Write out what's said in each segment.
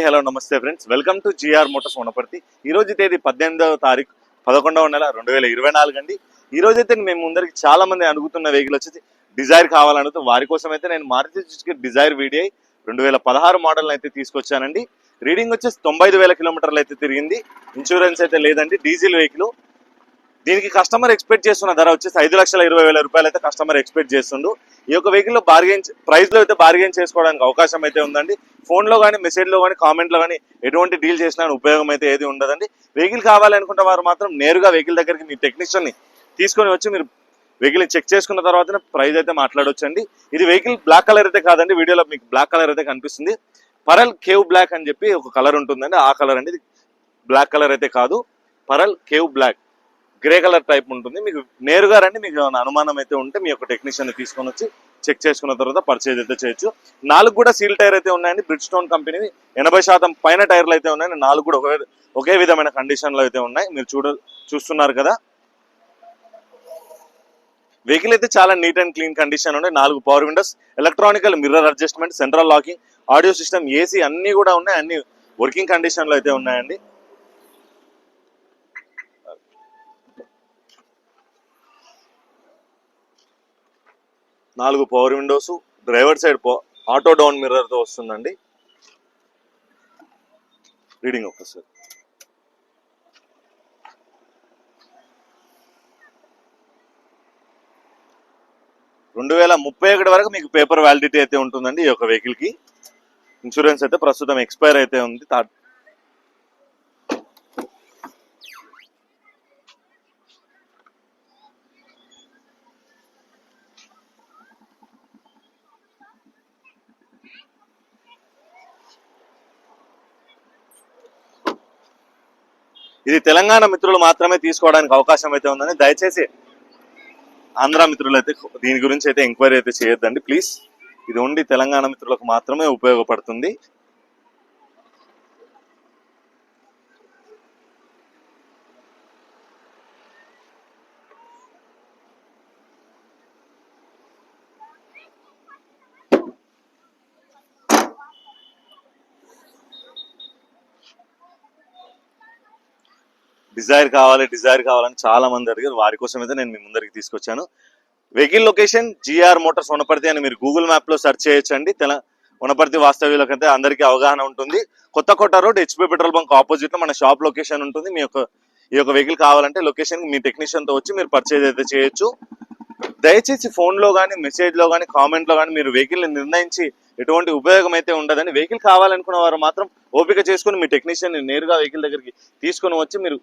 Hello నమస్తే friends, welcome to GR motors Wanaparthy. ఈ రోజు తేదీ 18వ తారీఖు 11వ నెల 2024 అండి. ఈ రోజు అయితే మేము ముందరికి చాలా మంది అడుగుతున్న వెహికల్ వచ్చేసి డిజైర్ కావాలనుకుంటే వారి కోసం అయితే నేను Maruti Suzuki Dzire VDI 2016 model అయితే తీసుకొచ్చానండి. రీడింగ్ వచ్చేసి 95,000 కిలోమీటర్లు అయితే తిరిగింది. ఇన్సూరెన్స్ అయితే లేదండి, డీజిల్ వెహికల్. దీనికి కస్టమర్ ఎక్స్పెక్ట్ చేస్తున్న ధర వచ్చేసి 5,20,000 రూపాయలు అయితే కస్టమర్ ఎక్స్పెక్ట్ చేస్తుండు. ఈ యొక్క వెహికల్ లో ప్రైస్ లో అయితే బార్గెన్ చేసుకోవడానికి అవకాశం అయితే ఉందండి. ఫోన్ లో కానీ, మెసేజ్ లో కానీ, కామెంట్ లో కానీ ఎటువంటి డీల్ చేసినా ఉపయోగం అయితే ఏది ఉండదండి. వెహికల్ కావాలనుకుంటే వారు మాత్రం నేరుగా వెహికల్ దగ్గరికి మీ టెక్నీషియన్ ని తీసుకొని వచ్చి మీరు వెహికల్ చెక్ చేసుకున్న తర్వాతనే ప్రైస్ అయితే మాట్లాడొచ్చండి. ఇది వెహికల్ బ్లాక్ కలర్ అయితే కాదండి, వీడియోలో మీకు బ్లాక్ కలర్ అయితే కనిపిస్తుంది. పరల్ కేవ్ బ్లాక్ అని చెప్పి ఒక కలర్ ఉంటుందండి, ఆ కలర్ అండి. ఇది బ్లాక్ కలర్ అయితే కాదు, pearl cave black grey colour type ఉంటుంది. మీకు నేరుగా రండి, మీకు అనుమానం అయితే ఉంటే మీ యొక్క టెక్నీషియన్ తీసుకొని వచ్చి చెక్ చేసుకున్న తర్వాత పర్చేజ్ అయితే చేయొచ్చు. 4 కూడా సీల్ టైర్ అయితే ఉన్నాయండి, బ్రిడ్స్టోన్ కంపెనీ 80% పైన టైర్లు అయితే ఉన్నాయండి. 4 కూడా ఒకే విధమైన కండిషన్ లో అయితే ఉన్నాయి. మీరు చూస్తున్నారు కదా, వెహికల్ అయితే చాలా నీట్ అండ్ క్లీన్ కండిషన్ ఉన్నాయి. 4 power Windows, electronical mirror adjustment, central locking, audio system, AC అన్ని కూడా ఉన్నాయి. అన్ని వర్కింగ్ కండిషన్ లో అయితే ఉన్నాయండి. 4 power Windows, driver side auto down mirror తో వస్తుందండి. రీడింగ్ ఒకసారి 2031 వరకు మీకు పేపర్ వ్యాలిడిటీ అయితే ఉంటుందండి. ఈ యొక్క వెహికల్ కి ఇన్సూరెన్స్ అయితే ప్రస్తుతం ఎక్స్పైర్ అయితే ఉంది. ఇది తెలంగాణ మిత్రులు మాత్రమే తీసుకోవడానికి అవకాశం అయితే ఉందని దయచేసి ఆంధ్ర మిత్రులు అయితే దీని గురించి అయితే ఎంక్వైరీ అయితే చేయొద్దండి ప్లీజ్. ఇది ఓన్లీ తెలంగాణ మిత్రులకు మాత్రమే ఉపయోగపడుతుంది. డిజైర్ కావాలని చాలా మంది అడిగారు, వారి కోసం అయితే నేను మీ ముందరికి తీసుకొచ్చాను. Vehicle location GR motors Wanaparthy అని మీరు గూగుల్ మ్యాప్ లో సెర్చ్ చేయొచ్చండి. వనపర్తి వాస్తవ్యులకు అయితే అందరికీ అవగాహన ఉంటుంది. కొత్త road HP petrol bunk opposite లో మన షాప్ లొకేషన్ ఉంటుంది. ఈ యొక్క వెహికల్ కావాలంటే లొకేషన్ మీ టెక్నీషియన్ తో వచ్చి మీరు పర్చేజ్ అయితే చేయొచ్చు. దయచేసి ఫోన్ లో కానీ, మెసేజ్ లో కానీ, కామెంట్ లో కానీ మీరు వెహికల్ ని నిర్ణయించి ఎటువంటి ఉపయోగం అయితే ఉండదని. వెహికల్ కావాలనుకున్న వారు మాత్రం ఓపిక చేసుకుని మీ టెక్నీషియన్ ని నేరుగా వెహికల్ దగ్గరికి తీసుకొని వచ్చి మీరు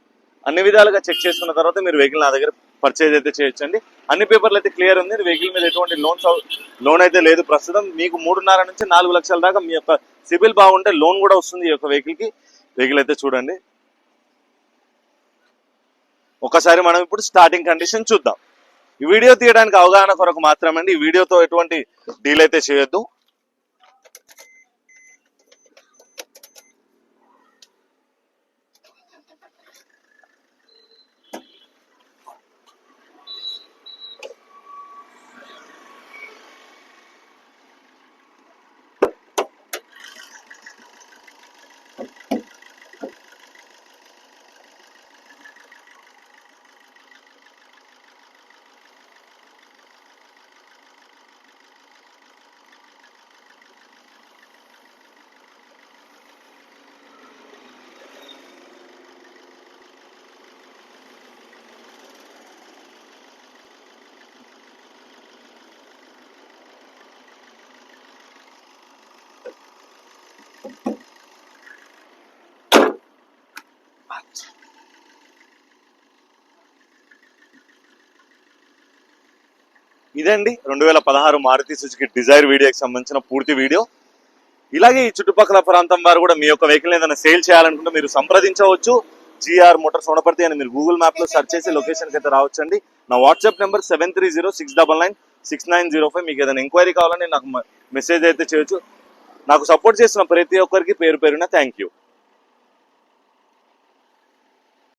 అన్ని విధాలుగా చెక్ చేసుకున్న తర్వాత మీరు వెహికల్ నా దగ్గర పర్చేజ్ అయితే చేయొచ్చండి. అన్ని పేపర్లు అయితే క్లియర్ ఉంది. వెహికల్ మీద ఎటువంటి లోన్ అయితే లేదు ప్రస్తుతం. మీకు 3.5 నుంచి 4 లక్షల దాకా మీ యొక్క సిబిల్ బాగుంటే లోన్ కూడా వస్తుంది ఈ యొక్క వెహికల్ కి. వెహికల్ అయితే చూడండి. ఒకసారి మనం ఇప్పుడు స్టార్టింగ్ కండిషన్ చూద్దాం. ఈ వీడియో తీయడానికి అవగాహన కొరకు మాత్రమే అండి, ఈ వీడియోతో ఎటువంటి డీల్ అయితే చేయొద్దు. ఇదండి 2016 మారుతి సుజుకి డిజైర్ వీడియోకి సంబంధించిన పూర్తి వీడియో. ఇలాగే ఈ చుట్టుపక్కల ప్రాంతం వారు కూడా మీ యొక్క వెహికల్ ఏదైనా సేల్ చేయాలనుకుంటే మీరు సంప్రదించవచ్చు. జిఆర్ మోటార్స్ వనపర్తి అని మీరు గూగుల్ మ్యాప్ లో సెర్చ్ చేసి లొకేషన్కి అయితే రావచ్చండి. నా వాట్సాప్ నెంబర్ 7306996905. మీకు ఏదైనా ఎంక్వైరీ కావాలని నాకు మెసేజ్ అయితే చేయొచ్చు. నాకు సపోర్ట్ చేసిన ప్రతి ఒక్కరికి పేరు పేరున థ్యాంక్ యూ.